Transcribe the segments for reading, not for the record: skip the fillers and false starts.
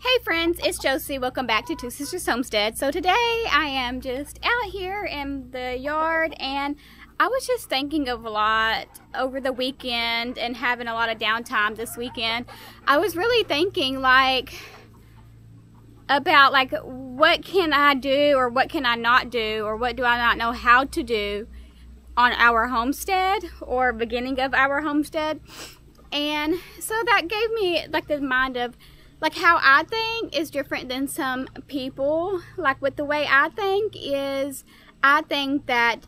Hey friends, it's Josie. Welcome back to Two Sisters Homestead. So today I am just out here in the yard and I was just thinking of a lot over the weekend and having a lot of downtime this weekend. I was really thinking about what can I do or what can I not do or what do I not know how to do on our homestead or beginning of our homestead. And so that gave me the mind of how I think is different than some people. With the way I think is, I think that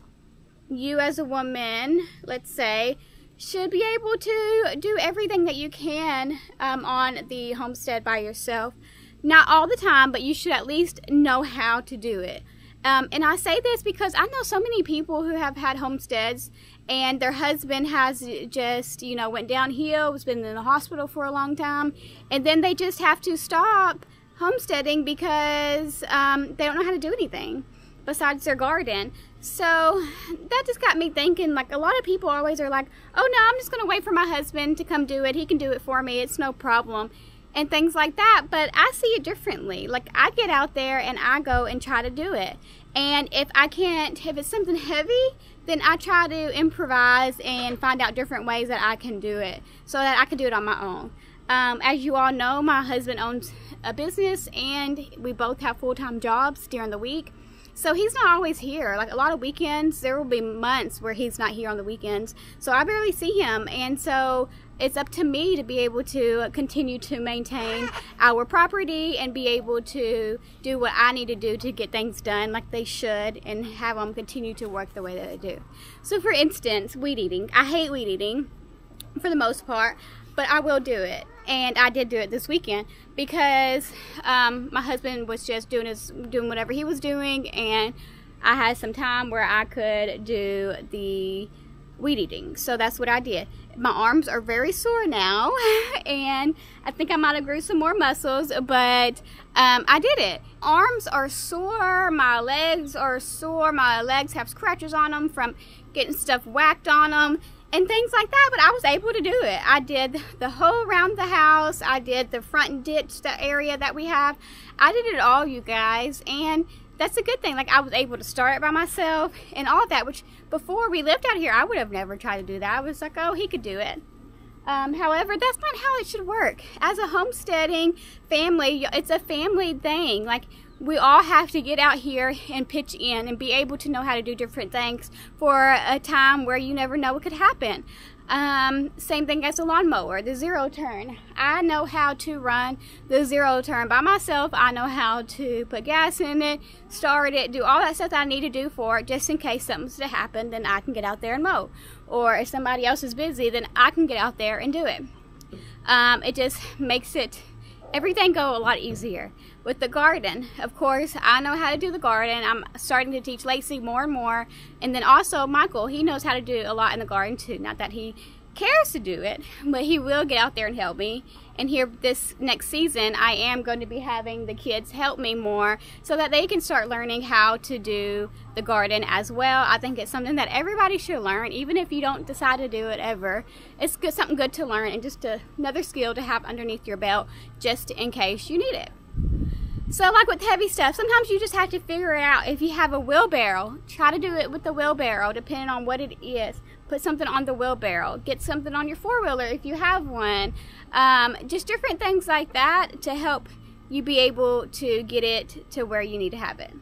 you as a woman, let's say, should be able to do everything that you can on the homestead by yourself. Not all the time, but you should at least know how to do it. And I say this because I know so many people who have had homesteads and their husband has just, went downhill, has been in the hospital for a long time, and then they just have to stop homesteading because they don't know how to do anything besides their garden. So that just got me thinking, a lot of people always are like, oh no, I'm just going to wait for my husband to come do it. He can do it for me. It's no problem. And things like that. But I see it differently. I get out there and I go and try to do it. And if it's something heavy, then I try to improvise and find out different ways that I can do it so that I can do it on my own. As you all know, my husband owns a business and we both have full-time jobs during the week. So he's not always here. A lot of weekends, there will be months where he's not here on the weekends. So I barely see him. And so it's up to me to be able to continue to maintain our property and be able to do what I need to do to get things done like they should and have them continue to work the way that they do. So for instance, weed eating. I hate weed eating for the most part, but I will do it. And I did do it this weekend because my husband was just doing whatever he was doing, and I had some time where I could do the weed eating. So that's what I did. My arms are very sore now, and I think I might have grew some more muscles, but I did it. Arms are sore, my legs are sore, my legs have scratches on them from getting stuff whacked on them and things like that, but I was able to do it. I did the whole around the house. I did the front ditch, the area that we have. I did it all, you guys, and that's a good thing. I was able to start it by myself and all that, which before we lived out here, I would have never tried to do that. I was like, oh, he could do it. However, that's not how it should work. As a homesteading family, it's a family thing. We all have to get out here and pitch in and be able to know how to do different things for a time where you never know what could happen. Same thing as a lawnmower, the zero turn. I know how to run the zero turn by myself. I know how to put gas in it, start it, do all that stuff that I need to do for it, just in case something's to happen, then I can get out there and mow. Or if somebody else is busy, then I can get out there and do it. It just makes everything go a lot easier. With the garden, of course, I know how to do the garden. I'm starting to teach Laci more and more. And then also Michael, he knows how to do a lot in the garden too. Not that he cares to do it, but he will get out there and help me. And here this next season, I am going to be having the kids help me more so that they can start learning how to do the garden as well. I think it's something that everybody should learn, even if you don't decide to do it ever. It's something good to learn and just another skill to have underneath your belt just in case you need it. So with heavy stuff, sometimes you just have to figure it out. If you have a wheelbarrow, try to do it with the wheelbarrow depending on what it is. Put something on the wheelbarrow. Get something on your four-wheeler if you have one. Just different things like that to help you be able to get it to where you need to have it.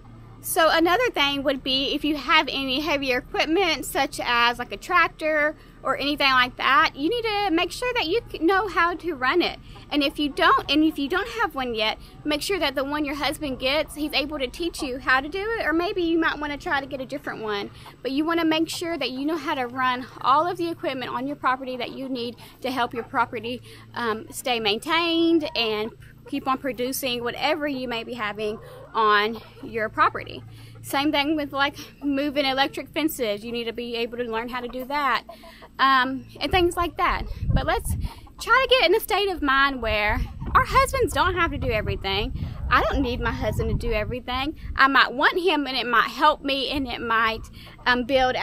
So another thing would be if you have any heavier equipment such as a tractor or anything like that, you need to make sure that you know how to run it. And if you don't have one yet, make sure that the one your husband gets, he's able to teach you how to do it, or maybe you might want to try to get a different one. But you want to make sure that you know how to run all of the equipment on your property that you need to help your property stay maintained and keep on producing whatever you may be having on your property. Same thing with moving electric fences. You need to be able to learn how to do that and things like that. But let's try to get in a state of mind where our husbands don't have to do everything. I don't need my husband to do everything. I might want him and it might help me and it might build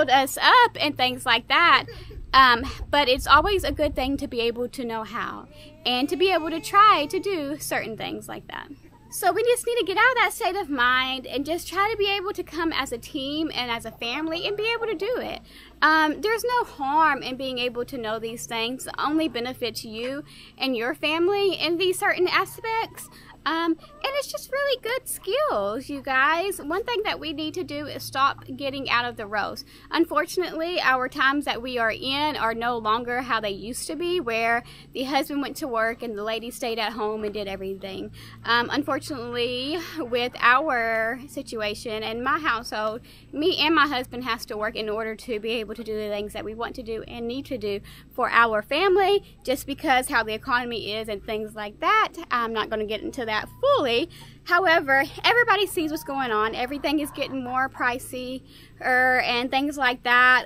us up and things like that. But it's always a good thing to be able to know how and to be able to try to do certain things like that. So we just need to get out of that state of mind and just try to be able to come as a team and as a family and be able to do it. There's no harm in being able to know these things. It only benefits you and your family in these certain aspects. And it's just really good skills, you guys. One thing that we need to do is stop getting out of the rows. Unfortunately, our times that we are in are no longer how they used to be, where the husband went to work and the lady stayed at home and did everything. Unfortunately, with our situation and my household, me and my husband has to work in order to be able to do the things that we want to do and need to do for our family, just because how the economy is and things like that. I'm not going to get into that fully. However, everybody sees what's going on. Everything is getting more pricey and things like that.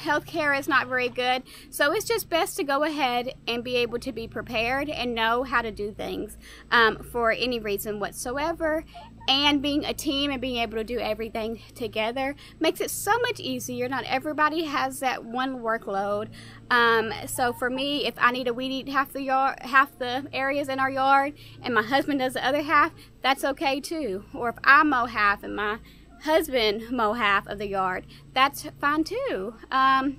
Healthcare is not very good. So it's just best to go ahead and be able to be prepared and know how to do things for any reason whatsoever. And being a team and being able to do everything together makes it so much easier. Not everybody has that one workload. So for me, if I need to weed eat half the areas in our yard, and my husband does the other half, that's okay too. Or if I mow half and my husband mow half of the yard, that's fine too.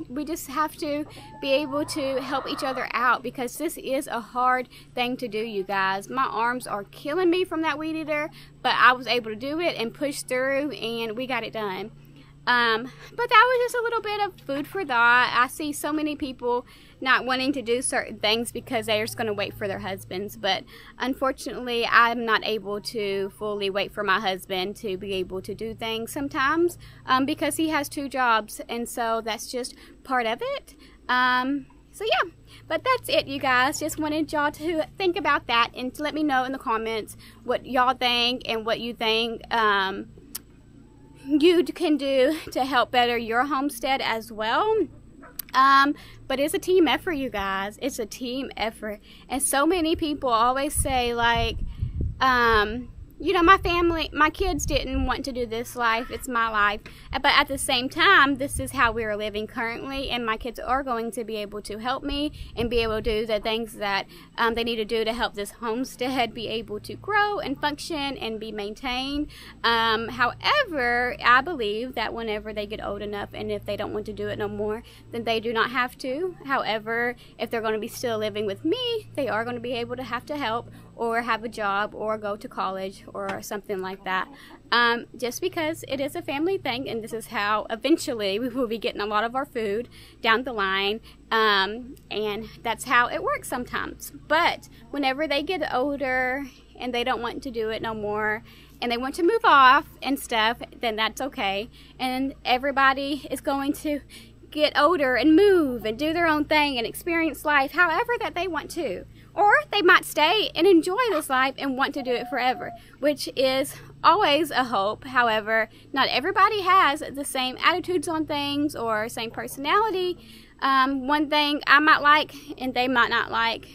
We just have to be able to help each other out, because this is a hard thing to do, you guys. My arms are killing me from that weed eater, but I was able to do it and push through, and we got it done. But that was just a little bit of food for thought. I see so many people not wanting to do certain things because they're just going to wait for their husbands. But unfortunately, I'm not able to fully wait for my husband to be able to do things sometimes because he has 2 jobs. And so that's just part of it. So yeah, but that's it, you guys. Just wanted y'all to think about that and to let me know in the comments what y'all think and what you think you can do to help better your homestead as well. But it's a team effort, you guys. It's a team effort. And so many people always say, like, you know, my kids didn't want to do this life. It's my life. But at the same time, this is how we are living currently, and my kids are going to be able to help me and be able to do the things that they need to do to help this homestead be able to grow and function and be maintained. However, I believe that whenever they get old enough and if they don't want to do it no more, then they do not have to. However, if they're going to be still living with me, they are going to be able to have to help or have a job or go to college or something like that. Just because it is a family thing, and this is how eventually we will be getting a lot of our food down the line, and that's how it works sometimes. But whenever they get older and they don't want to do it no more and they want to move off and stuff, then that's okay. And everybody is going to get older and move and do their own thing and experience life however that they want to. Or they might stay and enjoy this life and want to do it forever, which is always a hope. However, not everybody has the same attitudes on things or same personality. One thing I might like and they might not like.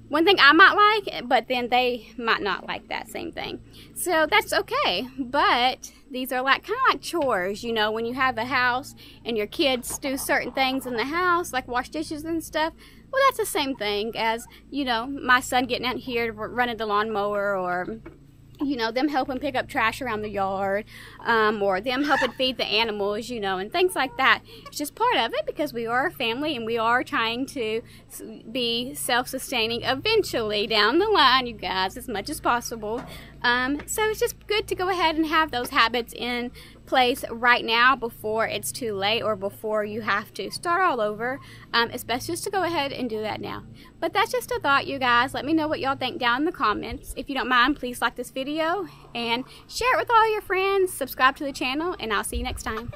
One thing I might like, but then they might not like that same thing. So that's okay. But these are like kind of like chores, you know, when you have a house and your kids do certain things in the house, like wash dishes and stuff. Well, that's the same thing as, you know, my son getting out here running the lawnmower, or, you know, them helping pick up trash around the yard, or them helping feed the animals, you know, and things like that. It's just part of it because we are a family and we are trying to be self-sustaining eventually down the line, you guys, as much as possible. So it's just good to go ahead and have those habits in place right now before it's too late or before you have to start all over. It's best just to go ahead and do that now. But that's just a thought, you guys. Let me know what y'all think down in the comments. If you don't mind, please like this video and share it with all your friends. Subscribe to the channel, and I'll see you next time.